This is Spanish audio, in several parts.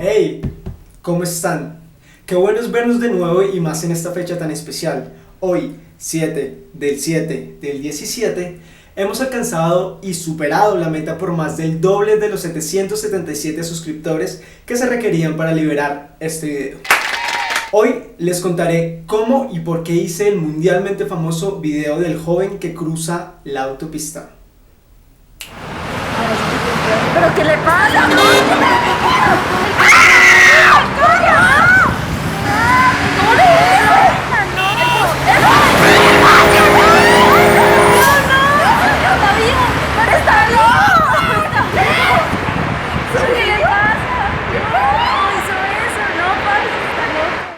Hey, ¿cómo están? Qué bueno es vernos de nuevo y más en esta fecha tan especial. Hoy, 7 del 17, hemos alcanzado y superado la meta por más del doble de los 777 suscriptores que se requerían para liberar este video. Hoy les contaré cómo y por qué hice el mundialmente famoso video del joven que cruza la autopista. ¿Pero qué le pasa?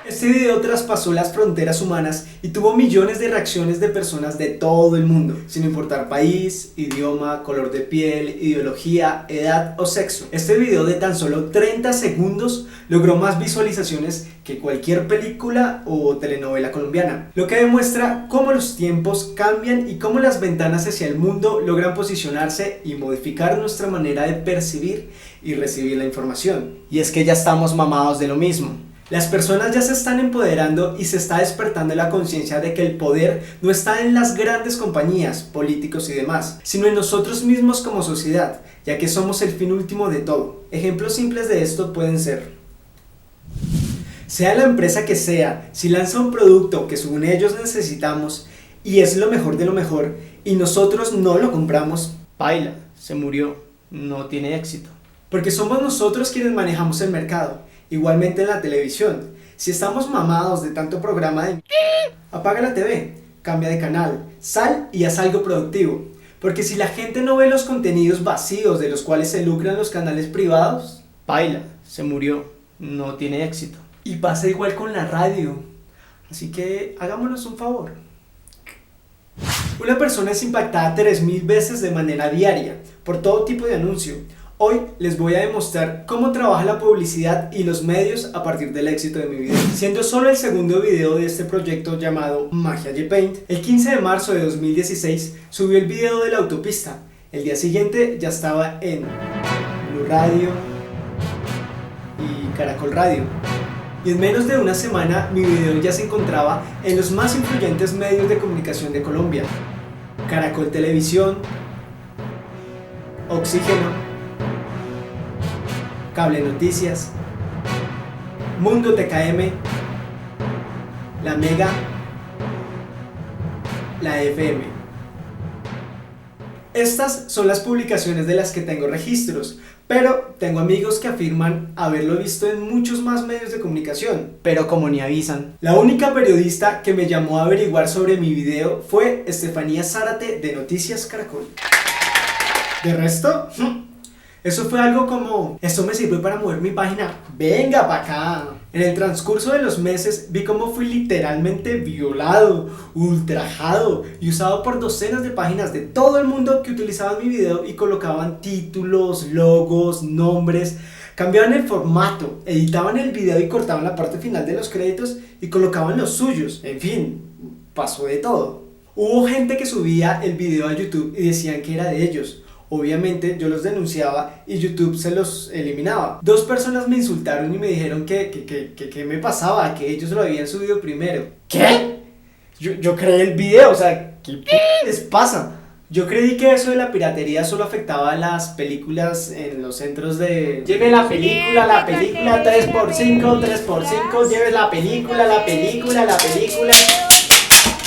Este video traspasó las fronteras humanas y tuvo millones de reacciones de personas de todo el mundo, sin importar país, idioma, color de piel, ideología, edad o sexo. Este video de tan solo 30 segundos logró más visualizaciones que cualquier película o telenovela colombiana, lo que demuestra cómo los tiempos cambian y cómo las ventanas hacia el mundo logran posicionarse y modificar nuestra manera de percibir y recibir la información. Y es que ya estamos mamados de lo mismo. Las personas ya se están empoderando y se está despertando la conciencia de que el poder no está en las grandes compañías, políticos y demás, sino en nosotros mismos como sociedad, ya que somos el fin último de todo. Ejemplos simples de esto pueden ser: sea la empresa que sea, si lanza un producto que según ellos necesitamos y es lo mejor de lo mejor y nosotros no lo compramos, paila, se murió, no tiene éxito. Porque somos nosotros quienes manejamos el mercado. Igualmente en la televisión, si estamos mamados de tanto programa de apaga la TV, cambia de canal, sal y haz algo productivo. Porque si la gente no ve los contenidos vacíos de los cuales se lucran los canales privados, paila, se murió, no tiene éxito. Y pasa igual con la radio, así que hagámonos un favor. Una persona es impactada 3000 veces de manera diaria por todo tipo de anuncio. Hoy les voy a demostrar cómo trabaja la publicidad y los medios a partir del éxito de mi video. Siendo solo el segundo video de este proyecto llamado Magia Paint, el 15 de marzo de 2016 subió el video de la autopista. El día siguiente ya estaba en Blue Radio y Caracol Radio. Y en menos de una semana mi video ya se encontraba en los más influyentes medios de comunicación de Colombia: Caracol Televisión, Oxígeno, Cable Noticias, Mundo TKM, La Mega, la FM. Estas son las publicaciones de las que tengo registros, pero tengo amigos que afirman haberlo visto en muchos más medios de comunicación, pero como ni avisan. La única periodista que me llamó a averiguar sobre mi video fue Estefanía Zárate de Noticias Caracol. De resto, eso fue algo como: esto me sirve para mover mi página, venga pa' acá. En el transcurso de los meses vi cómo fui literalmente violado, ultrajado y usado por docenas de páginas de todo el mundo que utilizaban mi video y colocaban títulos, logos, nombres, cambiaban el formato, editaban el video y cortaban la parte final de los créditos y colocaban los suyos. En fin, pasó de todo. Hubo gente que subía el video a YouTube y decían que era de ellos. Obviamente yo los denunciaba y YouTube se los eliminaba. 2 personas me insultaron y me dijeron que me pasaba, que ellos lo habían subido primero. ¿Qué? Yo creé el video, o sea, ¿qué les pasa? Yo creí que eso de la piratería solo afectaba a las películas en los centros de... Lleve la película, 3x5, 3x5, lleve la película.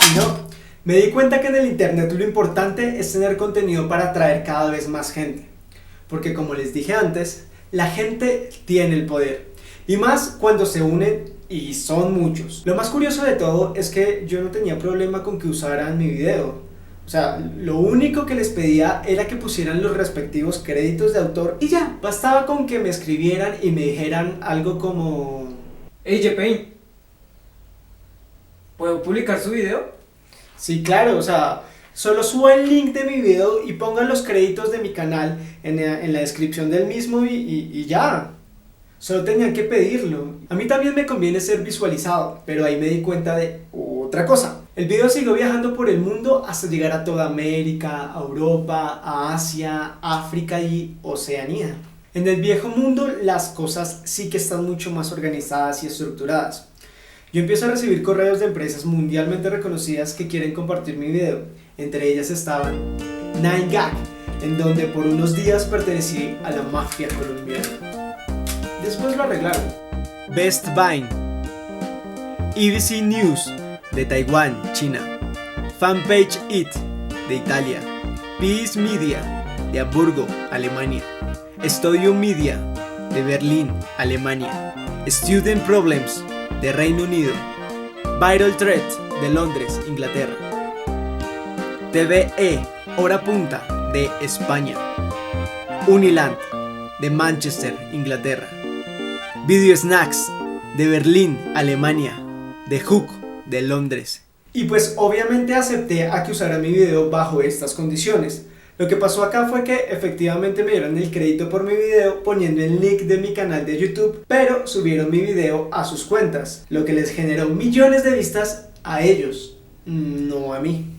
Y no. Me di cuenta que en el internet lo importante es tener contenido para atraer cada vez más gente. Porque como les dije antes, la gente tiene el poder. Y más cuando se unen y son muchos. Lo más curioso de todo es que yo no tenía problema con que usaran mi video. O sea, lo único que les pedía era que pusieran los respectivos créditos de autor y ya. Bastaba con que me escribieran y me dijeran algo como: Hey, Paint, ¿puedo publicar su video? Sí, claro, o sea, solo subo el link de mi video y pongan los créditos de mi canal en la descripción del mismo y ya. Solo tenían que pedirlo. A mí también me conviene ser visualizado, pero ahí me di cuenta de otra cosa. El video siguió viajando por el mundo hasta llegar a toda América, a Europa, a Asia, África y Oceanía. En el viejo mundo las cosas sí que están mucho más organizadas y estructuradas. Yo empiezo a recibir correos de empresas mundialmente reconocidas que quieren compartir mi video. Entre ellas estaban 9gag, en donde por unos días pertenecí a la mafia colombiana. Después lo arreglaron. Best Buy, EBC News, de Taiwán, China. Fanpage It, de Italia. Peace Media, de Hamburgo, Alemania. Studio Media, de Berlín, Alemania. Student Problems, de Reino Unido. Viral Threat, de Londres, Inglaterra. TVE, Hora Punta, de España. Uniland, de Manchester, Inglaterra. Video Snacks, de Berlín, Alemania. The Hook, de Londres. Y pues obviamente acepté a que usara mi video bajo estas condiciones. Lo que pasó acá fue que efectivamente me dieron el crédito por mi video poniendo el link de mi canal de YouTube, pero subieron mi video a sus cuentas, lo que les generó millones de vistas a ellos, no a mí.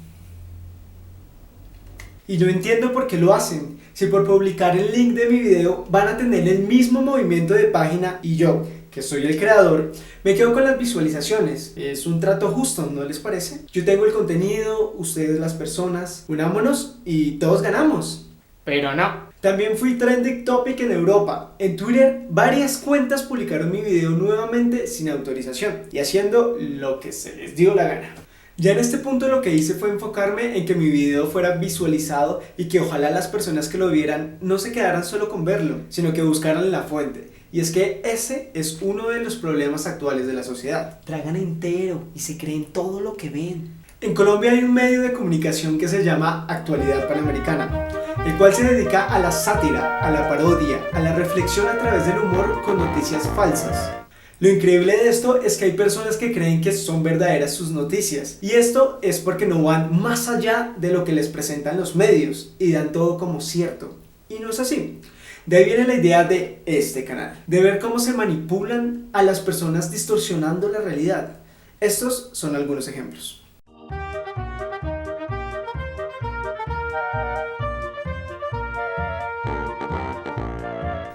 Y no entiendo por qué lo hacen, si por publicar el link de mi video van a tener el mismo movimiento de página y yo, que soy el creador, me quedo con las visualizaciones. Es un trato justo, ¿no les parece? Yo tengo el contenido, ustedes las personas, unámonos y todos ganamos. Pero no. También fui trending topic en Europa. En Twitter, varias cuentas publicaron mi video nuevamente sin autorización y haciendo lo que se les dio la gana. Ya en este punto lo que hice fue enfocarme en que mi video fuera visualizado y que ojalá las personas que lo vieran no se quedaran solo con verlo, sino que buscaran la fuente. Y es que ese es uno de los problemas actuales de la sociedad. Tragan entero y se creen todo lo que ven. En Colombia hay un medio de comunicación que se llama Actualidad Panamericana, el cual se dedica a la sátira, a la parodia, a la reflexión a través del humor con noticias falsas. Lo increíble de esto es que hay personas que creen que son verdaderas sus noticias, y esto es porque no van más allá de lo que les presentan los medios y dan todo como cierto. Y no es así. De ahí viene la idea de este canal, de ver cómo se manipulan a las personas distorsionando la realidad. Estos son algunos ejemplos.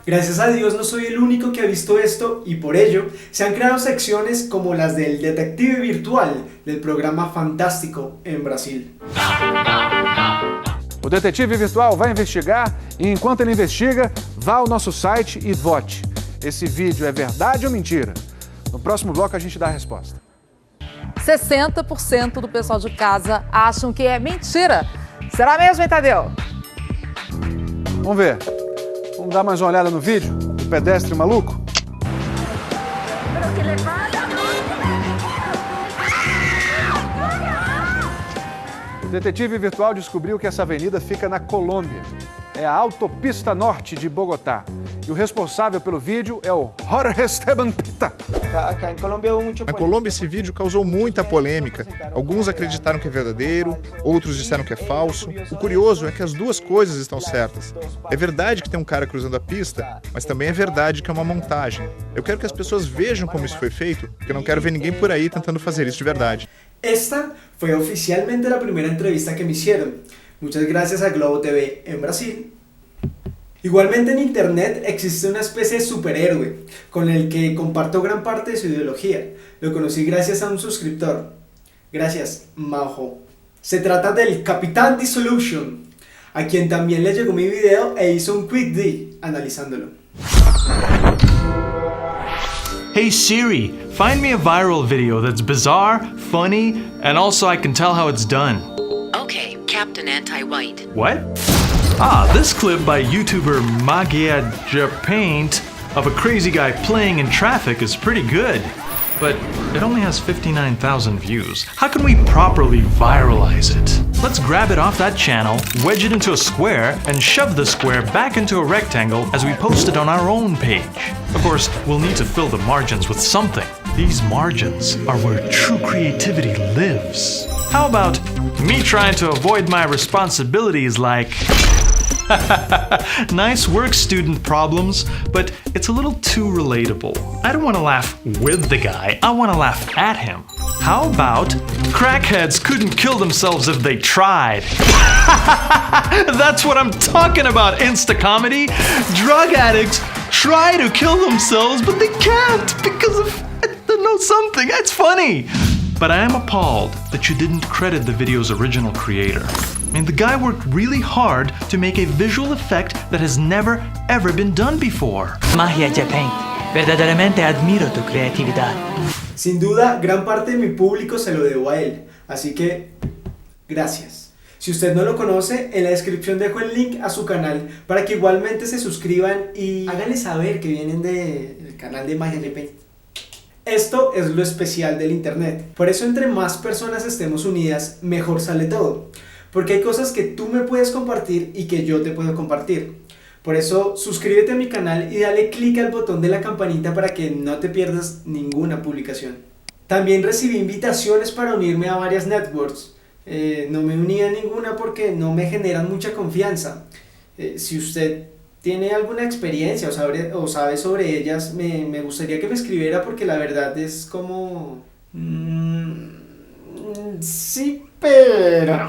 Gracias a Dios no soy el único que ha visto esto y por ello se han creado secciones como las del detective virtual del programa Fantástico en Brasil. O detetive virtual vai investigar e enquanto ele investiga, vá ao nosso site e vote. Esse vídeo é verdade ou mentira? No próximo bloco a gente dá a resposta. 60% do pessoal de casa acham que é mentira. Será mesmo, hein, Tadeu? Vamos ver. Vamos dar mais uma olhada no vídeo do pedestre maluco? ¿Pero qué le pasa? O detetive virtual descobriu que essa avenida fica na Colômbia. É a autopista norte de Bogotá. E o responsável pelo vídeo é o Jorge Esteban Pita. Na Colômbia, esse vídeo causou muita polêmica. Alguns acreditaram que é verdadeiro, outros disseram que é falso. O curioso é que as duas coisas estão certas. É verdade que tem um cara cruzando a pista, mas também é verdade que é uma montagem. Eu quero que as pessoas vejam como isso foi feito, porque eu não quero ver ninguém por aí tentando fazer isso de verdade. Esta fue oficialmente la primera entrevista que me hicieron. Muchas gracias a Globo TV en Brasil. Igualmente en internet existe una especie de superhéroe con el que comparto gran parte de su ideología. Lo conocí gracias a un suscriptor. Gracias, Majo. Se trata del Capitán Dissolution, a quien también le llegó mi video e hizo un quick D analizándolo. Hey Siri, find me a viral video that's bizarre, funny, and also I can tell how it's done. Okay, Captain Anti-White. What? Ah, this clip by YouTuber Magia Paint of a crazy guy playing in traffic is pretty good, but it only has 59,000 views. How can we properly viralize it? Let's grab it off that channel, wedge it into a square, and shove the square back into a rectangle as we post it on our own page. Of course, we'll need to fill the margins with something. These margins are where true creativity lives. How about me trying to avoid my responsibilities like... Nice work, student problems, but it's a little too relatable. I don't want to laugh with the guy, I want to laugh at him. How about crackheads couldn't kill themselves if they tried? That's what I'm talking about, Insta comedy. Drug addicts try to kill themselves, but they can't because of, I don't know, something. It's funny. But I am appalled that you didn't credit the video's original creator. I mean, the guy worked really hard to make a visual effect that has never, ever been done before. Magia Japain. Verdaderamente admiro tu creatividad. Sin duda, gran parte de mi público se lo debo a él, así que gracias. Si usted no lo conoce, en la descripción dejo el link a su canal para que igualmente se suscriban y háganle saber que vienen del canal de Magia Japain. Esto es lo especial del internet, por eso entre más personas estemos unidas, mejor sale todo, porque hay cosas que tú me puedes compartir y que yo te puedo compartir. Por eso suscríbete a mi canal y dale click al botón de la campanita para que no te pierdas ninguna publicación. También recibí invitaciones para unirme a varias networks. No me uní a ninguna porque no me generan mucha confianza. Si usted tiene alguna experiencia o sabe sobre ellas, me gustaría que me escribiera porque la verdad es como... sí, pero...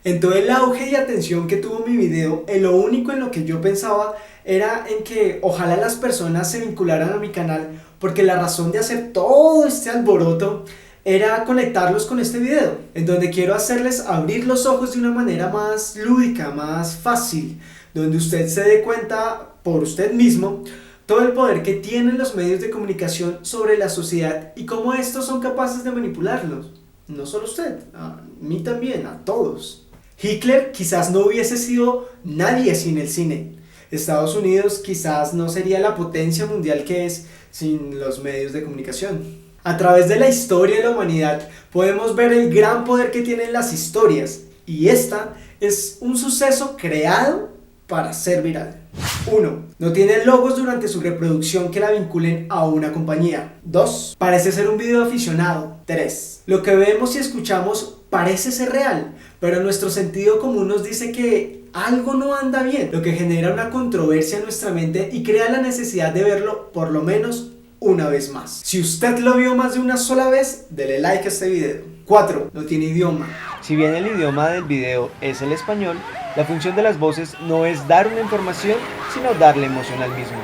En todo el auge y atención que tuvo mi video, lo único en lo que yo pensaba era en que ojalá las personas se vincularan a mi canal, porque la razón de hacer todo este alboroto era conectarlos con este video, en donde quiero hacerles abrir los ojos de una manera más lúdica, más fácil, donde usted se dé cuenta por usted mismo todo el poder que tienen los medios de comunicación sobre la sociedad y cómo estos son capaces de manipularlos. No solo usted, a mí también, a todos. Hitler quizás no hubiese sido nadie sin el cine. Estados Unidos quizás no sería la potencia mundial que es sin los medios de comunicación. A través de la historia de la humanidad podemos ver el gran poder que tienen las historias, y esta es un suceso creado para ser viral. 1. No tiene logos durante su reproducción que la vinculen a una compañía. 2. Parece ser un video aficionado. 3. Lo que vemos y escuchamos parece ser real, pero nuestro sentido común nos dice que algo no anda bien, lo que genera una controversia en nuestra mente y crea la necesidad de verlo por lo menos una vez más. Si usted lo vio más de una sola vez, dele like a este video. 4. No tiene idioma. Si bien el idioma del video es el español, la función de las voces no es dar una información, sino darle emoción al mismo.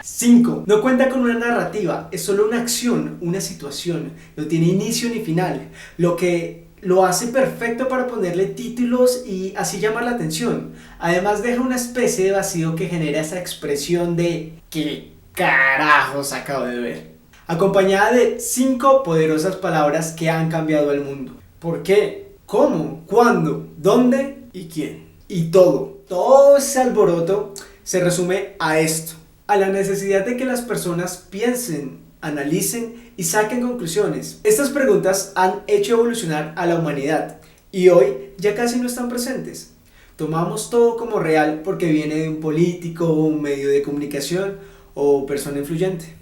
5. No cuenta con una narrativa, es solo una acción, una situación. No tiene inicio ni final, lo que lo hace perfecto para ponerle títulos y así llamar la atención. Además deja una especie de vacío que genera esa expresión de ¿qué carajos acabo de ver? Acompañada de 5 poderosas palabras que han cambiado el mundo. ¿Por qué? ¿Cómo? ¿Cuándo? ¿Dónde? ¿Y quién? Y todo ese alboroto se resume a esto, a la necesidad de que las personas piensen, analicen y saquen conclusiones. Estas preguntas han hecho evolucionar a la humanidad y hoy ya casi no están presentes. Tomamos todo como real porque viene de un político, un medio de comunicación o persona influyente,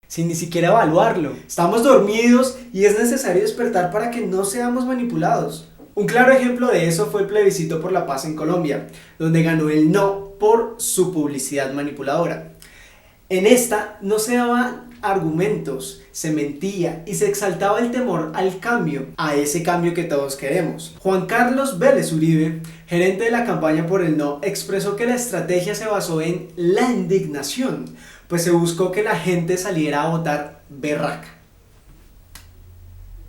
sin ni siquiera evaluarlo. Estamos dormidos y es necesario despertar para que no seamos manipulados. Un claro ejemplo de eso fue el plebiscito por la paz en Colombia, donde ganó el no por su publicidad manipuladora. En esta no se daban argumentos, se mentía y se exaltaba el temor al cambio, a ese cambio que todos queremos. Juan Carlos Vélez Uribe, gerente de la campaña por el no, expresó que la estrategia se basó en la indignación, pues se buscó que la gente saliera a votar berraca.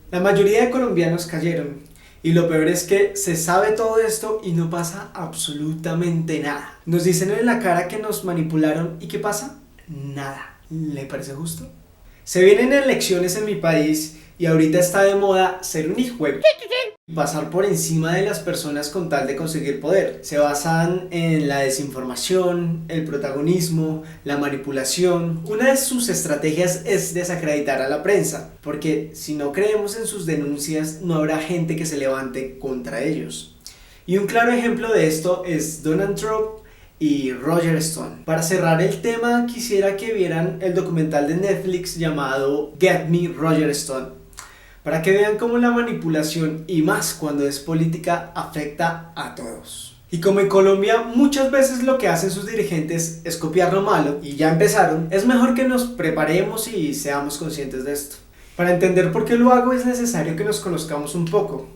La mayoría de colombianos cayeron. Y lo peor es que se sabe todo esto y no pasa absolutamente nada. Nos dicen en la cara que nos manipularon y ¿qué pasa? Nada. ¿Le parece justo? Se vienen elecciones en mi país y ahorita está de moda ser un hijueputa y pasar por encima de las personas con tal de conseguir poder. Se basan en la desinformación, el protagonismo, la manipulación. Una de sus estrategias es desacreditar a la prensa, porque si no creemos en sus denuncias, no habrá gente que se levante contra ellos. Y un claro ejemplo de esto es Donald Trump y Roger Stone. Para cerrar el tema, quisiera que vieran el documental de Netflix llamado Get Me Roger Stone, para que vean cómo la manipulación, y más cuando es política, afecta a todos. Y como en Colombia muchas veces lo que hacen sus dirigentes es copiar lo malo y ya empezaron, es mejor que nos preparemos y seamos conscientes de esto. Para entender por qué lo hago es necesario que nos conozcamos un poco.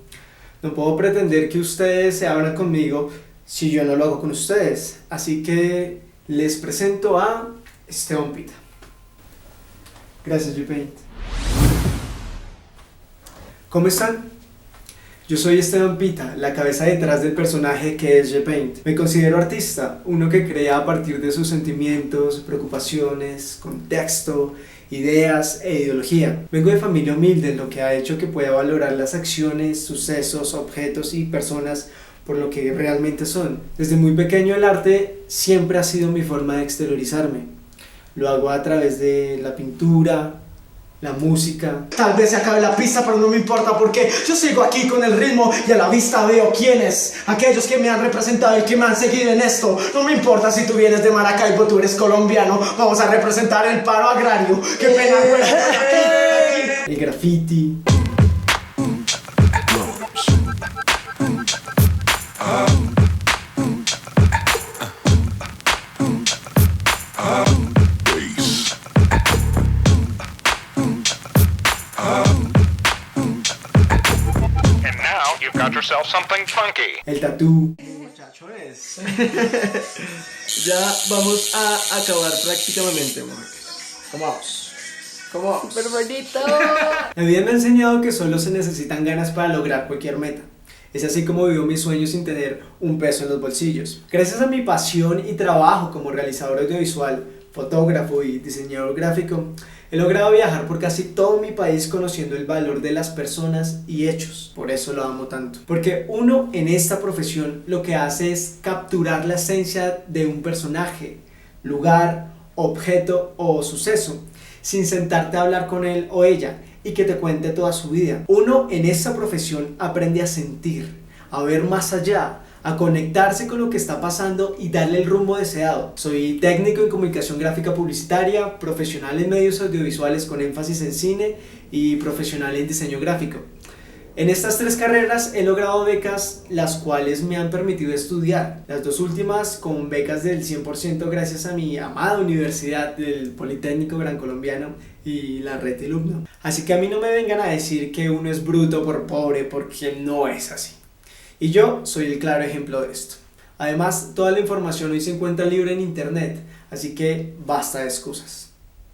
No puedo pretender que ustedes se abran conmigo si yo no lo hago con ustedes. Así que les presento a Esteban Pita. Gracias, G-Paint. ¿Cómo están? Yo soy Esteban Pita, la cabeza detrás del personaje que es G-Paint. Me considero artista, uno que crea a partir de sus sentimientos, preocupaciones, contexto, ideas e ideología. Vengo de familia humilde, lo que ha hecho que pueda valorar las acciones, sucesos, objetos y personas por lo que realmente son. Desde muy pequeño el arte siempre ha sido mi forma de exteriorizarme. Lo hago a través de la pintura, la música. Tal vez se acabe la pista, pero no me importa porque yo sigo aquí con el ritmo y a la vista veo quiénes, aquellos que me han representado y que me han seguido en esto. No me importa si tú vienes de Maracaibo, tú eres colombiano, vamos a representar el paro agrario. ¡Qué pena, güey! Aquí. El graffiti. El tatú. Muchachones. Ya vamos a acabar prácticamente, ¿Cómo vamos? ¿Cómo vamos? Pero bonito. La vida me ha enseñado que solo se necesitan ganas para lograr cualquier meta. Es así como vivo mis sueños sin tener un peso en los bolsillos. Gracias a mi pasión y trabajo como realizador audiovisual, fotógrafo y diseñador gráfico, he logrado viajar por casi todo mi país conociendo el valor de las personas y hechos. Por eso lo amo tanto. Porque uno en esta profesión lo que hace es capturar la esencia de un personaje, lugar, objeto o suceso, sin sentarte a hablar con él o ella y que te cuente toda su vida. Uno en esta profesión aprende a sentir, a ver más allá, a conectarse con lo que está pasando y darle el rumbo deseado. Soy técnico en comunicación gráfica publicitaria, profesional en medios audiovisuales con énfasis en cine y profesional en diseño gráfico. En estas 3 carreras he logrado becas las cuales me han permitido estudiar, las 2 últimas con becas del 100% gracias a mi amada universidad del Politécnico Gran Colombiano y la Red Ilumno. Así que a mí no me vengan a decir que uno es bruto por pobre, porque no es así. Y yo soy el claro ejemplo de esto. Además, toda la información hoy se encuentra libre en internet, así que basta de excusas.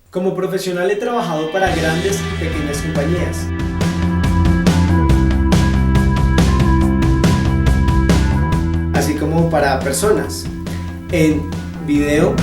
Como profesional he trabajado para grandes y pequeñas compañías. Así como para personas. En video,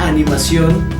animación,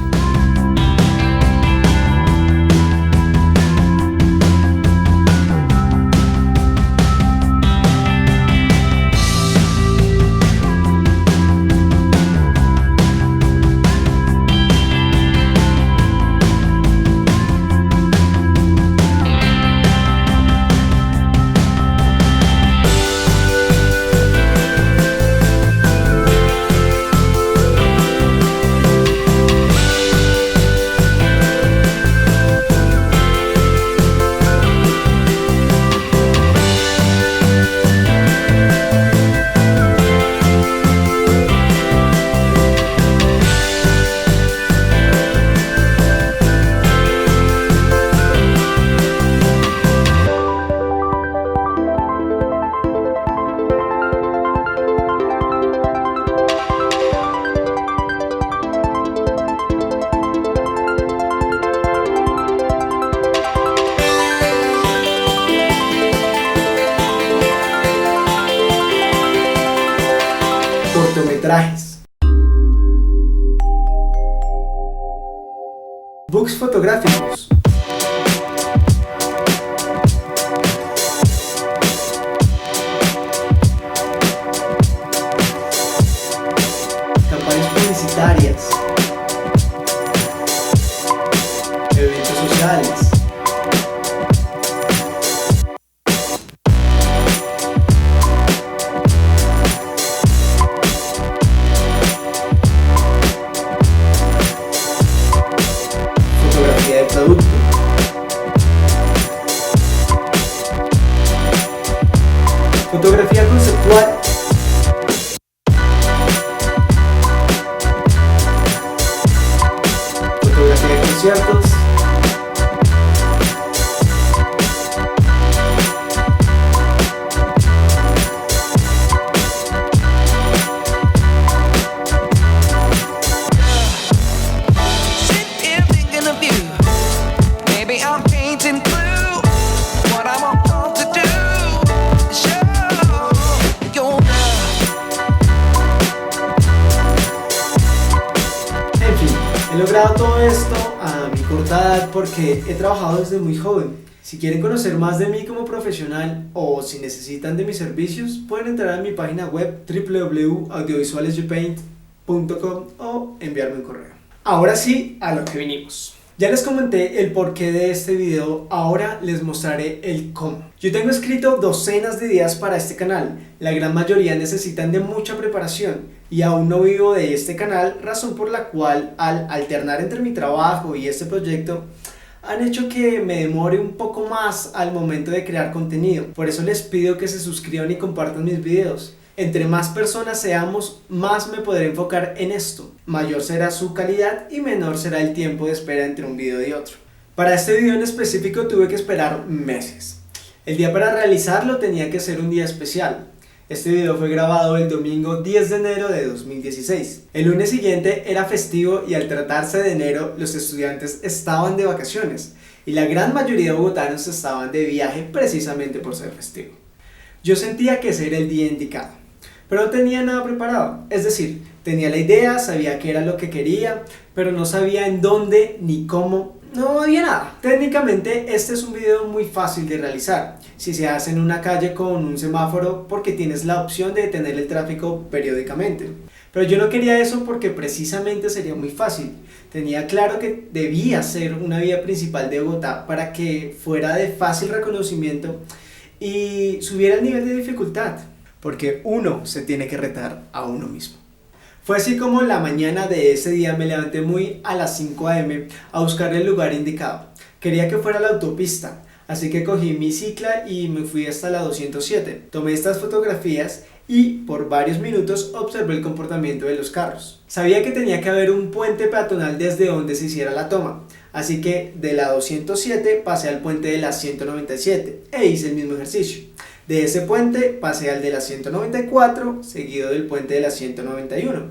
cortometrajes, books fotográficos, campañas publicitarias, eventos sociales, fotografía de producto, fotografía conceptual, fotografía de conciertos, en fin, he logrado todo esto a mi corta edad porque he trabajado desde muy joven. Si quieren conocer más de mí como profesional o si necesitan de mis servicios, pueden entrar a mi página web www.audiovisualesjpaint.com o enviarme un correo. Ahora sí, a lo que vinimos. Ya les comenté el porqué de este video, ahora les mostraré el cómo. Yo tengo escrito docenas de ideas para este canal, la gran mayoría necesitan de mucha preparación y aún no vivo de este canal, razón por la cual al alternar entre mi trabajo y este proyecto han hecho que me demore un poco más al momento de crear contenido. Por eso les pido que se suscriban y compartan mis videos. Entre más personas seamos, más me podré enfocar en esto. Mayor será su calidad y menor será el tiempo de espera entre un video y otro. Para este video en específico tuve que esperar meses. El día para realizarlo tenía que ser un día especial. Este video fue grabado el domingo 10 de enero de 2016. El lunes siguiente era festivo y al tratarse de enero los estudiantes estaban de vacaciones y la gran mayoría de bogotanos estaban de viaje precisamente por ser festivo. Yo sentía que ese era el día indicado, pero no tenía nada preparado, es decir, tenía la idea, sabía qué era lo que quería, pero no sabía en dónde ni cómo. No había nada. Técnicamente este es un video muy fácil de realizar si se hace en una calle con un semáforo porque tienes la opción de detener el tráfico periódicamente. Pero yo no quería eso porque precisamente sería muy fácil. Tenía claro que debía ser una vía principal de Bogotá para que fuera de fácil reconocimiento y subiera el nivel de dificultad, porque uno se tiene que retar a uno mismo. Fue así como la mañana de ese día me levanté muy a las 5 AM a buscar el lugar indicado. Quería que fuera la autopista, así que cogí mi cicla y me fui hasta la 207. Tomé estas fotografías y por varios minutos observé el comportamiento de los carros. Sabía que tenía que haber un puente peatonal desde donde se hiciera la toma, así que de la 207 pasé al puente de la 197 e hice el mismo ejercicio. De ese puente pasé al de la 194, seguido del puente de la 191.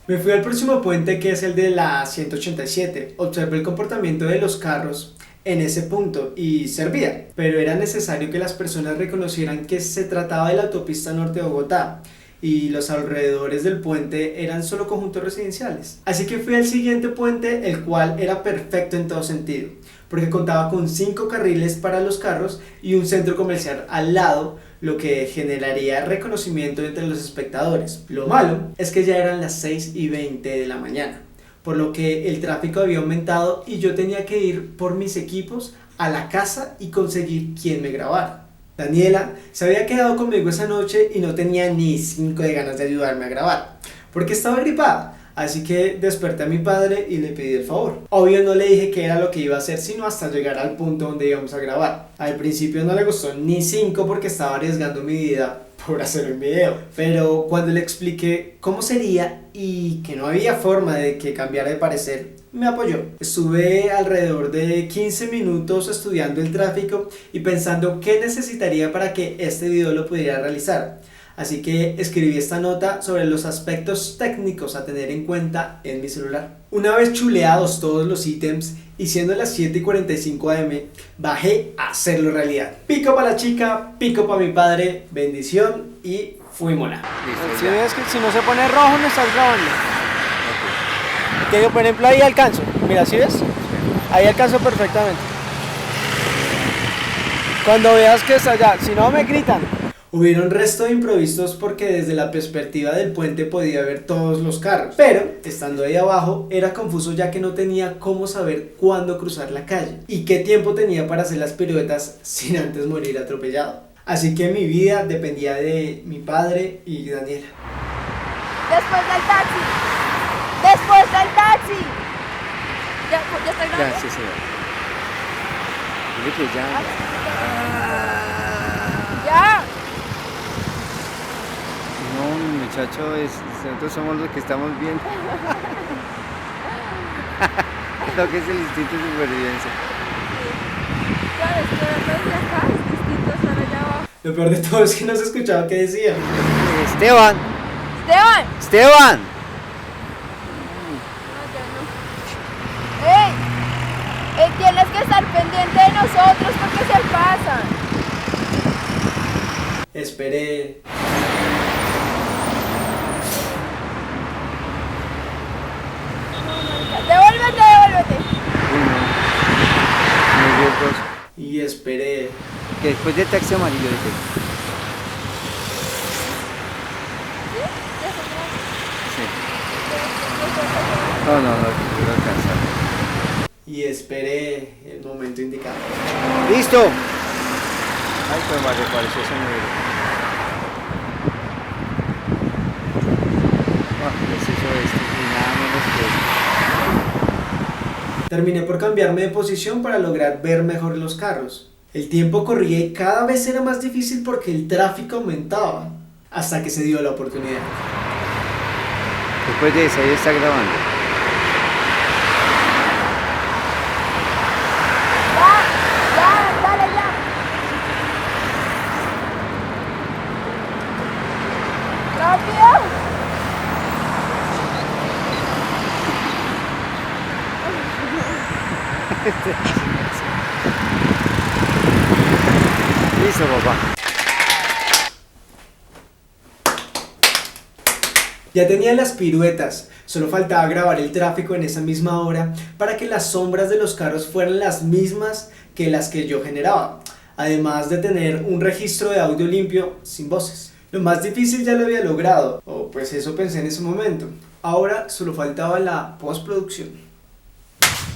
Me fui al próximo puente, que es el de la 187. Observé el comportamiento de los carros en ese punto y servía, pero era necesario que las personas reconocieran que se trataba de la autopista norte de Bogotá y los alrededores del puente eran solo conjuntos residenciales. Así que fui al siguiente puente, el cual era perfecto en todo sentido, porque contaba con 5 carriles para los carros y un centro comercial al lado, lo que generaría reconocimiento entre los espectadores. Lo malo es que ya eran las 6:20 de la mañana, por lo que el tráfico había aumentado y yo tenía que ir por mis equipos a la casa y conseguir quien me grabara. Daniela se había quedado conmigo esa noche y no tenía ni 5 de ganas de ayudarme a grabar, porque estaba gripada. Así que desperté a mi padre y le pedí el favor. Obvio no le dije qué era lo que iba a hacer, sino hasta llegar al punto donde íbamos a grabar. Al principio no le gustó ni 5 porque estaba arriesgando mi vida por hacer un video. Pero cuando le expliqué cómo sería y que no había forma de que cambiara de parecer, me apoyó. Estuve alrededor de 15 minutos estudiando el tráfico y pensando qué necesitaría para que este video lo pudiera realizar. Así que escribí esta nota sobre los aspectos técnicos a tener en cuenta en mi celular. Una vez chuleados todos los ítems y siendo las 7:45 AM, bajé a hacerlo realidad. Pico para la chica, pico para mi padre, bendición y fuímola. Si ves que si no se pone rojo no estás grabando. Que yo, por ejemplo, ahí alcanzo. Mira, ¿sí ves? Ahí alcanzo perfectamente. Cuando veas que está allá, si no me gritan. Hubieron resto de imprevistos porque desde la perspectiva del puente podía ver todos los carros, pero estando ahí abajo era confuso ya que no tenía cómo saber cuándo cruzar la calle y qué tiempo tenía para hacer las piruetas sin antes morir atropellado. Así que mi vida dependía de mi padre y Daniela. Después del taxi. Después del taxi. ¿Ya está grabando? Ya, sí, sí. Dile que ya. Ya. No, muchacho, nosotros somos los que estamos viendo. Lo que es el instinto de supervivencia. Claro, es que verlo desde acá es distinto a estar allá abajo. Lo peor de todo es que no se escuchaba qué decía. Esteban. ¡Esteban! Esteban. No, ya no. ¡Ey! Tienes que estar pendiente de nosotros porque se pasan. Esperé. Devuélvete. Muy riesgoso. Y esperé. Que después del taxi amarillo dije. Sí. No quiero alcanzar. Y esperé el momento indicado. ¡Listo! Ay, pues madre, pareció ese número. ¿Qué es eso y nada menos que eso? Terminé por cambiarme de posición para lograr ver mejor los carros. El tiempo corría y cada vez era más difícil porque el tráfico aumentaba, hasta que se dio la oportunidad. Después de eso, ahí está grabando. Dale ya. ¡Rápido! Listo, papá. Ya tenía las piruetas, solo faltaba grabar el tráfico en esa misma hora para que las sombras de los carros fueran las mismas que las que yo generaba, además de tener un registro de audio limpio sin voces. Lo más difícil ya lo había logrado, o pues eso pensé en ese momento. Ahora solo faltaba la postproducción.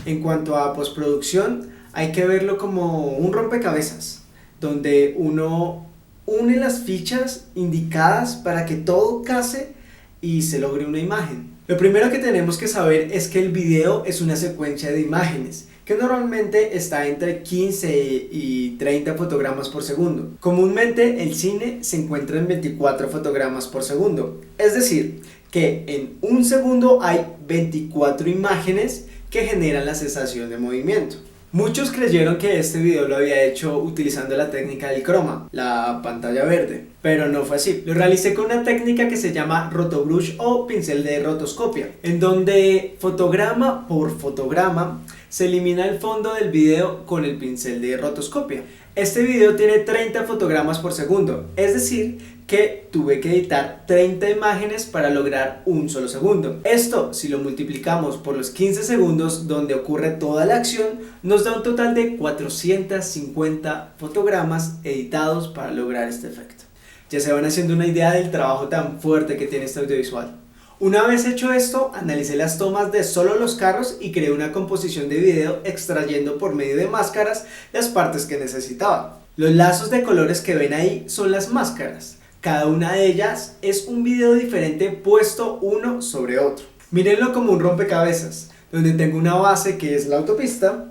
En cuanto a postproducción, hay que verlo como un rompecabezas, donde uno une las fichas indicadas para que todo case y se logre una imagen. Lo primero que tenemos que saber es que el video es una secuencia de imágenes que normalmente está entre 15 y 30 fotogramas por segundo. Comúnmente el cine se encuentra en 24 fotogramas por segundo, es decir, que en un segundo hay 24 imágenes que generan la sensación de movimiento. Muchos creyeron que este video lo había hecho utilizando la técnica del croma, la pantalla verde, pero no fue así. Lo realicé con una técnica que se llama rotobrush o pincel de rotoscopia, en donde fotograma por fotograma se elimina el fondo del video con el pincel de rotoscopia. Este video tiene 30 fotogramas por segundo, es decir, que tuve que editar 30 imágenes para lograr un solo segundo. Esto, si lo multiplicamos por los 15 segundos donde ocurre toda la acción, nos da un total de 450 fotogramas editados para lograr este efecto. Ya se van haciendo una idea del trabajo tan fuerte que tiene este audiovisual. Una vez hecho esto, analicé las tomas de solo los carros y creé una composición de video extrayendo por medio de máscaras las partes que necesitaba. Los lazos de colores que ven ahí son las máscaras. Cada una de ellas es un video diferente puesto uno sobre otro. Mírenlo como un rompecabezas, donde tengo una base que es la autopista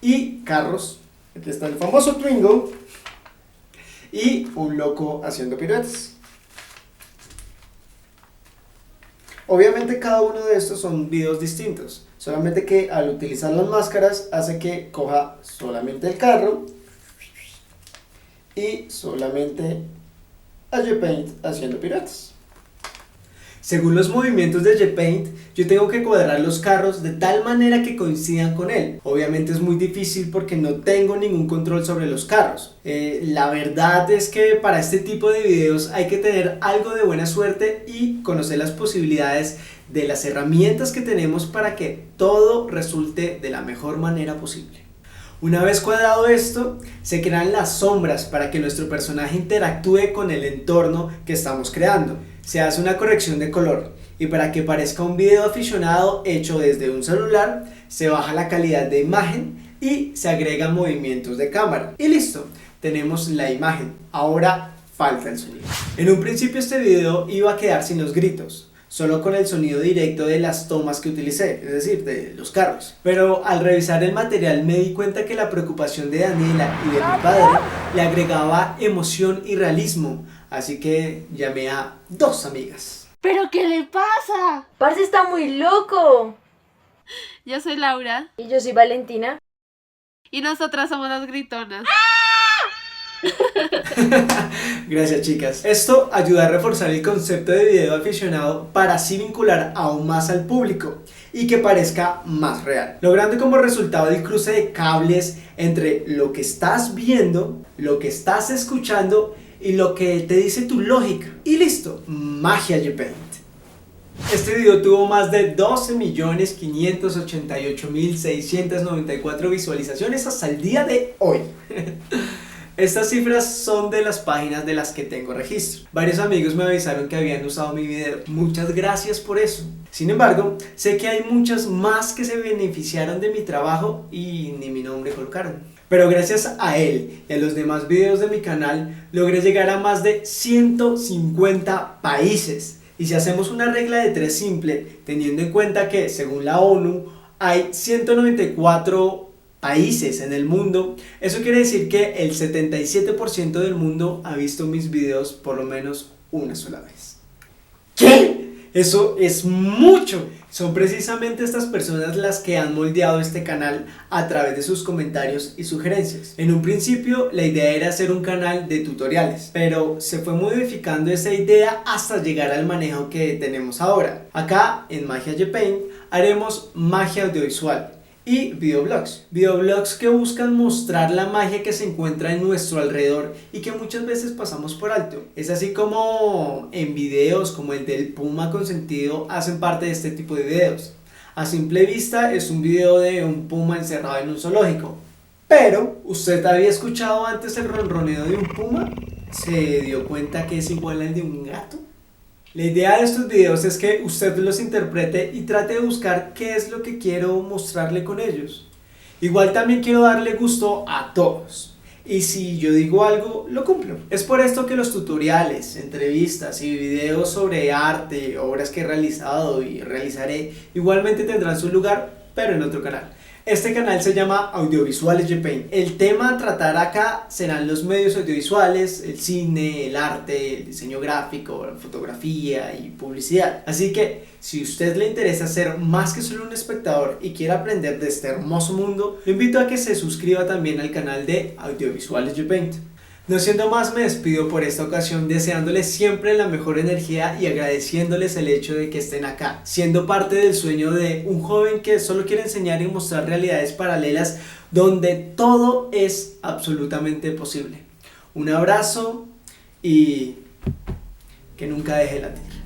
y carros. Aquí está el famoso Twingo y un loco haciendo piruetas. Obviamente cada uno de estos son videos distintos, solamente que al utilizar las máscaras hace que coja solamente el carro y solamente a JPaint haciendo piruetas. Según los movimientos de JPaint, yo tengo que cuadrar los carros de tal manera que coincidan con él. Obviamente es muy difícil porque no tengo ningún control sobre los carros. La verdad es que para este tipo de videos hay que tener algo de buena suerte y conocer las posibilidades de las herramientas que tenemos para que todo resulte de la mejor manera posible. Una vez cuadrado esto, se crean las sombras para que nuestro personaje interactúe con el entorno que estamos creando. Se hace una corrección de color y para que parezca un video aficionado hecho desde un celular, se baja la calidad de imagen y se agregan movimientos de cámara. Y listo, tenemos la imagen. Ahora falta el sonido. En un principio este video iba a quedar sin los gritos, solo con el sonido directo de las tomas que utilicé, es decir, de los carros. Pero al revisar el material me di cuenta que la preocupación de Daniela y de mi padre le agregaba emoción y realismo, así que llamé a dos amigas. ¿Pero qué le pasa? Parce está muy loco. Yo soy Laura. Y yo soy Valentina. Y nosotras somos las gritonas. Gracias, chicas. Esto ayuda a reforzar el concepto de video aficionado para así vincular aún más al público y que parezca más real, logrando como resultado el cruce de cables entre lo que estás viendo, lo que estás escuchando y lo que te dice tu lógica. Y listo, magia JPaint. Este video tuvo más de 12.588.694 visualizaciones hasta el día de hoy. Estas cifras son de las páginas de las que tengo registro. Varios amigos me avisaron que habían usado mi video. Muchas gracias por eso. Sin embargo, sé que hay muchas más que se beneficiaron de mi trabajo y ni mi nombre colocaron. Pero gracias a él y a los demás videos de mi canal, logré llegar a más de 150 países. Y si hacemos una regla de 3 simple, teniendo en cuenta que, según la ONU, hay 194 países en el mundo, eso quiere decir que el 77% del mundo ha visto mis videos por lo menos una sola vez. ¿Qué? Eso es mucho. Son precisamente estas personas las que han moldeado este canal a través de sus comentarios y sugerencias. En un principio la idea era hacer un canal de tutoriales, pero se fue modificando esa idea hasta llegar al manejo que tenemos ahora. Acá en Magia JPaint haremos magia audiovisual y videoblogs que buscan mostrar la magia que se encuentra en nuestro alrededor y que muchas veces pasamos por alto. Es así como en videos como el del Puma Consentido hacen parte de este tipo de videos. A simple vista es un video de un puma encerrado en un zoológico, pero ¿usted había escuchado antes el ronroneo de un puma? ¿Se dio cuenta que es igual al de un gato? La idea de estos videos es que usted los interprete y trate de buscar qué es lo que quiero mostrarle con ellos. Igual también quiero darle gusto a todos. Y si yo digo algo, lo cumplo. Es por esto que los tutoriales, entrevistas y videos sobre arte, obras que he realizado y realizaré, igualmente tendrán su lugar, pero en otro canal. Este canal se llama Audiovisuales JPaint. El tema a tratar acá serán los medios audiovisuales, el cine, el arte, el diseño gráfico, la fotografía y publicidad. Así que si a usted le interesa ser más que solo un espectador y quiere aprender de este hermoso mundo, lo invito a que se suscriba también al canal de Audiovisuales JPaint. No siendo más, me despido por esta ocasión deseándoles siempre la mejor energía y agradeciéndoles el hecho de que estén acá, siendo parte del sueño de un joven que solo quiere enseñar y mostrar realidades paralelas donde todo es absolutamente posible. Un abrazo y que nunca deje de latir.